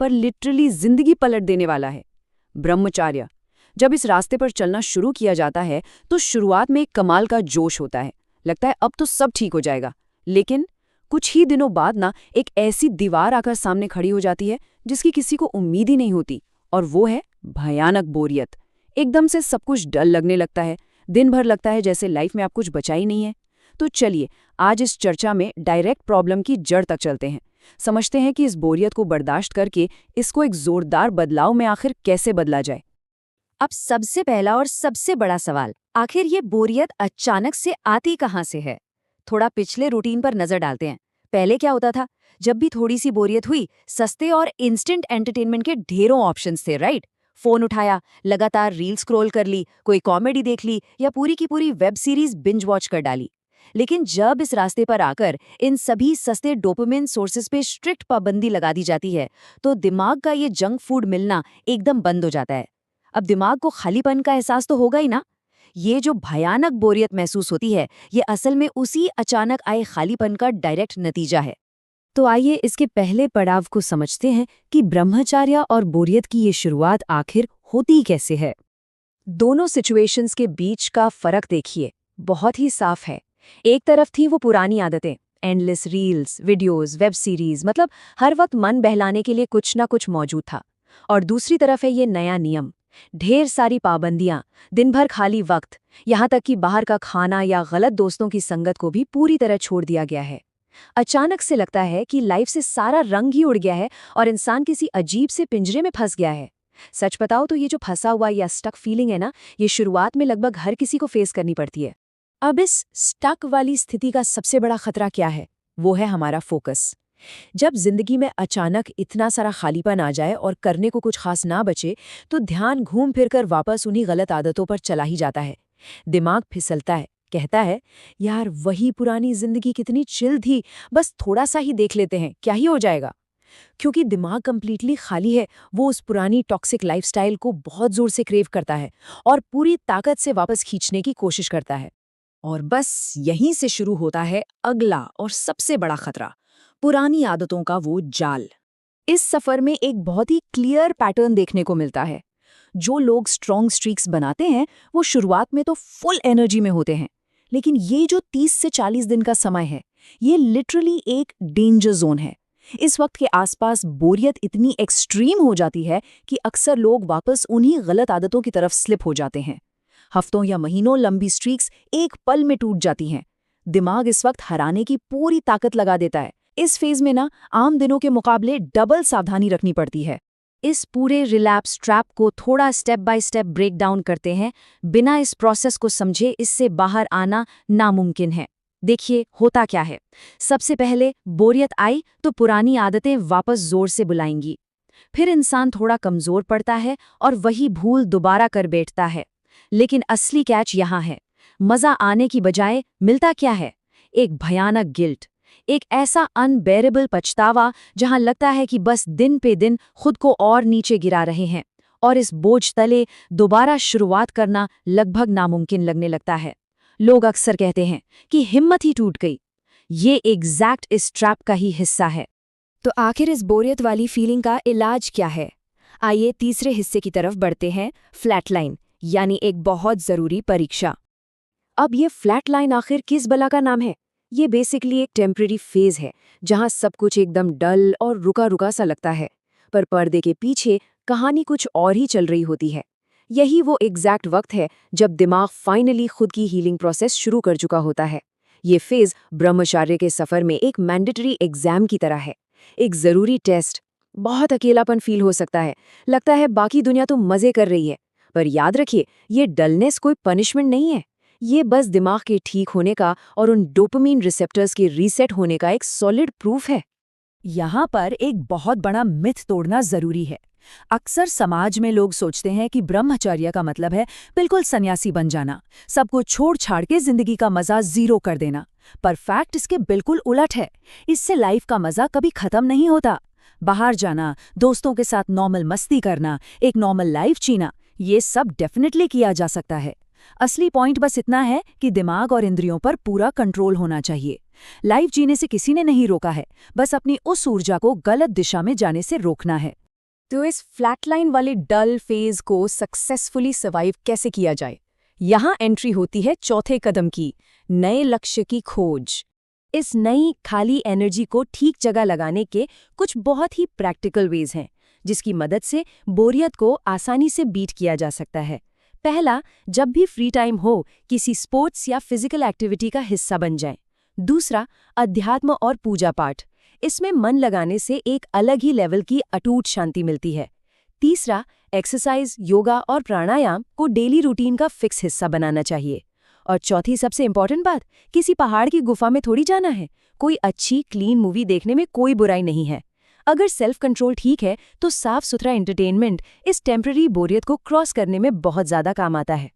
पर लिटरली जिंदगी पलट देने वाला है। ब्रह्मचर्य। जब इस रास्ते पर चलना शुरू किया जाता है तो शुरुआत में एक कमाल का जोश होता है, लगता है अब तो सब ठीक हो जाएगा। लेकिन कुछ ही दिनों बाद ना एक ऐसी दीवार आकर सामने खड़ी हो जाती है जिसकी किसी को उम्मीद ही नहीं होती, और वो है भयानक बोरियत। एकदम से सब कुछ डल लगने लगता है, दिन भर लगता है जैसे लाइफ में आप कुछ बचा ही नहीं है। तो चलिए आज इस चर्चा में डायरेक्ट प्रॉब्लम की जड़ तक चलते हैं, समझते हैं कि इस बोरियत को बर्दाश्त करके इसको एक जोरदार बदलाव में आखिर कैसे बदला जाए। अब सबसे पहला और सबसे बड़ा सवाल, आखिर ये बोरियत अचानक से आती कहाँ से है? थोड़ा पिछले रूटीन पर नजर डालते हैं। पहले क्या होता था? जब भी थोड़ी सी बोरियत हुई, सस्ते और इंस्टेंट एंटरटेनमेंट के ढेरों ऑप्शंस थे, राइट? फोन उठाया, लगातार रील स्क्रॉल कर ली, कोई कॉमेडी देख ली या पूरी की पूरी वेब सीरीज बिंज वॉच कर डाली। लेकिन जब इस रास्ते पर आकर इन सभी सस्ते डोपामिन सोर्सेज पे स्ट्रिक्ट पाबंदी लगा दी जाती है, तो दिमाग का ये जंक फूड मिलना एकदम बंद हो जाता है। अब दिमाग को खालीपन का एहसास तो होगा ही ना। ये जो भयानक बोरियत महसूस होती है, ये असल में उसी अचानक आए खालीपन का डायरेक्ट नतीजा है। तो आइए इसके पहले पड़ाव को समझते हैं कि ब्रह्मचर्य और बोरियत की ये शुरुआत आखिर होती कैसे है। दोनों सिचुएशंस के बीच का फर्क देखिए, बहुत ही साफ है। एक तरफ थी वो पुरानी आदतें, endless reels, videos, web series, मतलब हर वक्त मन बहलाने के लिए कुछ ना कुछ मौजूद था। और दूसरी तरफ है ये नया नियम, ढेर सारी पाबंदियां, दिन भर खाली वक्त, यहाँ तक कि बाहर का खाना या गलत दोस्तों की संगत को भी पूरी तरह छोड़ दिया गया है। अचानक से लगता है कि लाइफ से सारा रंग ही उड़ गया है और इंसान किसी अजीब से पिंजरे में फंस गया है। सच बताओ तो ये जो फंसा हुआ या स्टक फीलिंग है ना, ये शुरुआत में लगभग हर किसी को फेस करनी पड़ती है। अब इस स्टक वाली स्थिति का सबसे बड़ा खतरा क्या है? वो है हमारा फोकस। जब जिंदगी में अचानक इतना सारा खालीपन आ जाए और करने को कुछ खास ना बचे, तो ध्यान घूम फिर कर वापस उन्हीं गलत आदतों पर चला ही जाता है। दिमाग फिसलता है, कहता है यार वही पुरानी जिंदगी कितनी चिल थी, बस थोड़ा सा ही देख लेते हैं, क्या ही हो जाएगा। क्योंकि दिमाग कंप्लीटली खाली है, वो उस पुरानी टॉक्सिक लाइफस्टाइल को बहुत जोर से क्रेव करता है और पूरी ताकत से वापस खींचने की कोशिश करता है। और बस यहीं से शुरू होता है अगला और सबसे बड़ा खतरा, पुरानी आदतों का वो जाल। इस सफर में एक बहुत ही क्लियर पैटर्न देखने को मिलता है। जो लोग स्ट्रॉन्ग स्ट्रीक्स बनाते हैं वो शुरुआत में तो फुल एनर्जी में होते हैं, लेकिन ये जो 30 से 40 दिन का समय है, ये लिटरली एक डेंजर जोन है। इस वक्त के आसपास बोरियत इतनी एक्सट्रीम हो जाती है कि अक्सर लोग वापस उन्हीं गलत आदतों की तरफ स्लिप हो जाते हैं। हफ्तों या महीनों लंबी स्ट्रीक्स एक पल में टूट जाती हैं। दिमाग इस वक्त हराने की पूरी ताकत लगा देता है। इस फेज में ना आम दिनों के मुकाबले डबल सावधानी रखनी पड़ती है। इस पूरे रिलैप्स ट्रैप को थोड़ा step by step break down करते हैं। बिना इस प्रोसेस को समझे इससे बाहर आना नामुमकिन है। देखिए होता क्या है। सबसे पहले बोरियत आई तो पुरानी आदतें वापस जोर से बुलाएंगी। फिर इंसान थोड़ा कमजोर पड़ता है और वही भूल दोबारा कर बैठता है। लेकिन असली कैच यहाँ है, मजा आने की बजाय मिलता क्या है? एक भयानक गिल्ट, एक ऐसा अनबेरेबल पछतावा जहां लगता है कि बस दिन पे दिन खुद को और नीचे गिरा रहे हैं, और इस बोझ तले दोबारा शुरुआत करना लगभग नामुमकिन लगने लगता है। लोग अक्सर कहते हैं कि हिम्मत ही टूट गई। ये एग्जैक्ट इस ट्रैप का ही हिस्सा है। तो आखिर इस बोरियत वाली फीलिंग का इलाज क्या है? आइए तीसरे हिस्से की तरफ बढ़ते हैं, फ्लैटलाइन, यानी एक बहुत जरूरी परीक्षा। अब ये फ्लैटलाइन आखिर किस बला का नाम है? ये बेसिकली एक टेम्परेरी फेज है जहां सब कुछ एकदम डल और रुका रुका सा लगता है, पर पर्दे के पीछे कहानी कुछ और ही चल रही होती है। यही वो एग्जैक्ट वक्त है जब दिमाग फाइनली खुद की हीलिंग प्रोसेस शुरू कर चुका होता है। ये फेज ब्रह्मचर्य के सफर में एक मैंडेटरी एग्जाम की तरह है, एक जरूरी टेस्ट। बहुत अकेलापन फील हो सकता है, लगता है बाकी दुनिया तो मजे कर रही है, पर याद रखिए ये डलनेस कोई पनिशमेंट नहीं है। ये बस दिमाग के ठीक होने का और उन डोपामिन रिसेप्टर्स के रीसेट होने का एक सॉलिड प्रूफ है। यहाँ पर एक बहुत बड़ा मिथ तोड़ना जरूरी है। अक्सर समाज में लोग सोचते हैं कि ब्रह्मचर्य का मतलब है बिल्कुल सन्यासी बन जाना, सब कुछ छोड़ छाड़ के जिंदगी का मजा जीरो कर देना। पर फैक्ट इसके बिल्कुल उलट है। इससे लाइफ का मजा कभी खत्म नहीं होता। बाहर जाना, दोस्तों के साथ नॉर्मल मस्ती करना, एक नॉर्मल लाइफ जीना, ये सब डेफिनेटली किया जा सकता है। असली पॉइंट बस इतना है कि दिमाग और इंद्रियों पर पूरा कंट्रोल होना चाहिए। लाइफ जीने से किसी ने नहीं रोका है, बस अपनी उस ऊर्जा को गलत दिशा में जाने से रोकना है। तो इस फ्लैटलाइन वाले डल फेज को सक्सेसफुली सर्वाइव कैसे किया जाए? यहाँ एंट्री होती है चौथे कदम की, नए लक्ष्य की खोज। इस नई खाली एनर्जी को ठीक जगह लगाने के कुछ बहुत ही प्रैक्टिकल वेज हैं, जिसकी मदद से बोरियत को आसानी से बीट किया जा सकता है। पहला, जब भी फ्री टाइम हो, किसी स्पोर्ट्स या फिजिकल एक्टिविटी का हिस्सा बन जाएं। दूसरा, अध्यात्म और पूजा पाठ। इसमें मन लगाने से एक अलग ही लेवल की अटूट शांति मिलती है। तीसरा, एक्सरसाइज, योगा और प्राणायाम को डेली रूटीन का फिक्स हिस्सा बनाना चाहिए। और चौथी सबसे इंपॉर्टेंट बात, किसी पहाड़ की गुफा में थोड़ी जाना है। कोई अच्छी क्लीन मूवी देखने में कोई बुराई नहीं है। अगर सेल्फ कंट्रोल ठीक है तो साफ सुथरा एंटरटेनमेंट इस टेम्पररी बोरियत को क्रॉस करने में बहुत ज़्यादा काम आता है।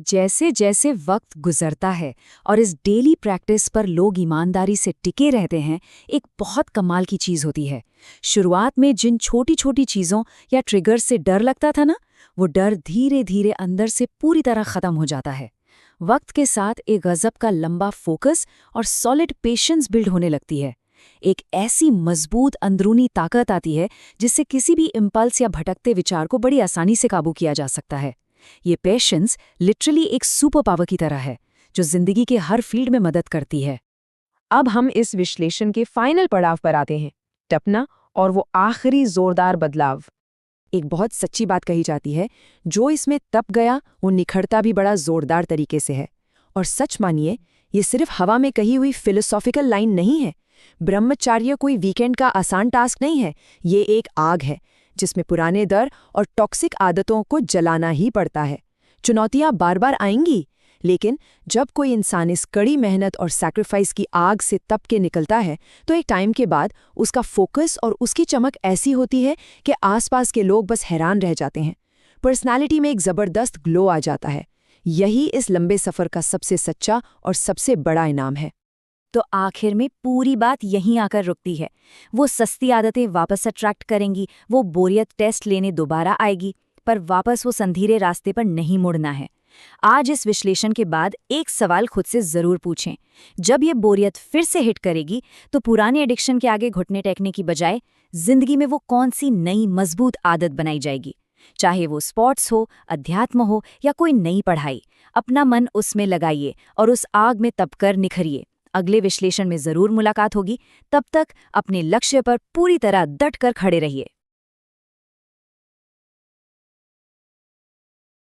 जैसे जैसे वक्त गुजरता है और इस डेली प्रैक्टिस पर लोग ईमानदारी से टिके रहते हैं, एक बहुत कमाल की चीज़ होती है। शुरुआत में जिन छोटी छोटी चीज़ों या ट्रिगर से डर लगता था ना, वो डर धीरे धीरे अंदर से पूरी तरह ख़त्म हो जाता है। वक्त के साथ एक गज़ब का लंबा फोकस और सॉलिड पेशेंस बिल्ड होने लगती है। एक ऐसी मजबूत अंदरूनी ताकत आती है जिससे किसी भी इम्पल्स या भटकते विचार को बड़ी आसानी से काबू किया जा सकता है। ये पेशेंस लिटरली एक सुपर पावर की तरह है जो जिंदगी के हर फील्ड में मदद करती है। अब हम इस विश्लेषण के फाइनल पड़ाव पर आते हैं, टपना और वो आखिरी जोरदार बदलाव। एक बहुत सच्ची बात कही जाती है, जो इसमें तप गया वो निखरता भी बड़ा जोरदार तरीके से है। और सच मानिए, ये सिर्फ हवा में कही हुई फिलोसॉफिकल लाइन नहीं है। ब्रह्मचर्य कोई वीकेंड का आसान टास्क नहीं है। ये एक आग है जिसमें पुराने डर और टॉक्सिक आदतों को जलाना ही पड़ता है। चुनौतियां बार बार आएंगी, लेकिन जब कोई इंसान इस कड़ी मेहनत और सैक्रिफाइस की आग से तप के निकलता है, तो एक टाइम के बाद उसका फोकस और उसकी चमक ऐसी होती है कि आसपास के लोग बस हैरान रह जाते हैं। पर्सनालिटी में एक ज़बरदस्त ग्लो आ जाता है। यही इस लंबे सफ़र का सबसे सच्चा और सबसे बड़ा इनाम है। तो आखिर में पूरी बात यहीं आकर रुकती है। वो सस्ती आदतें वापस अट्रैक्ट करेंगी, वो बोरियत टेस्ट लेने दोबारा आएगी, पर वापस वो संधीरे रास्ते पर नहीं मुड़ना है। आज इस विश्लेषण के बाद एक सवाल खुद से जरूर पूछें, जब ये बोरियत फिर से हिट करेगी तो पुराने एडिक्शन के आगे घुटने टेकने की बजाय जिंदगी में वो कौन सी नई मजबूत आदत बनाई जाएगी? चाहे वो स्पोर्ट्स हो, अध्यात्म हो या कोई नई पढ़ाई, अपना मन उसमें लगाइए और उस आग में तपकर निखरिए। अगले विश्लेषण में जरूर मुलाकात होगी। तब तक अपने लक्ष्य पर पूरी तरह डट कर खड़े रहिए।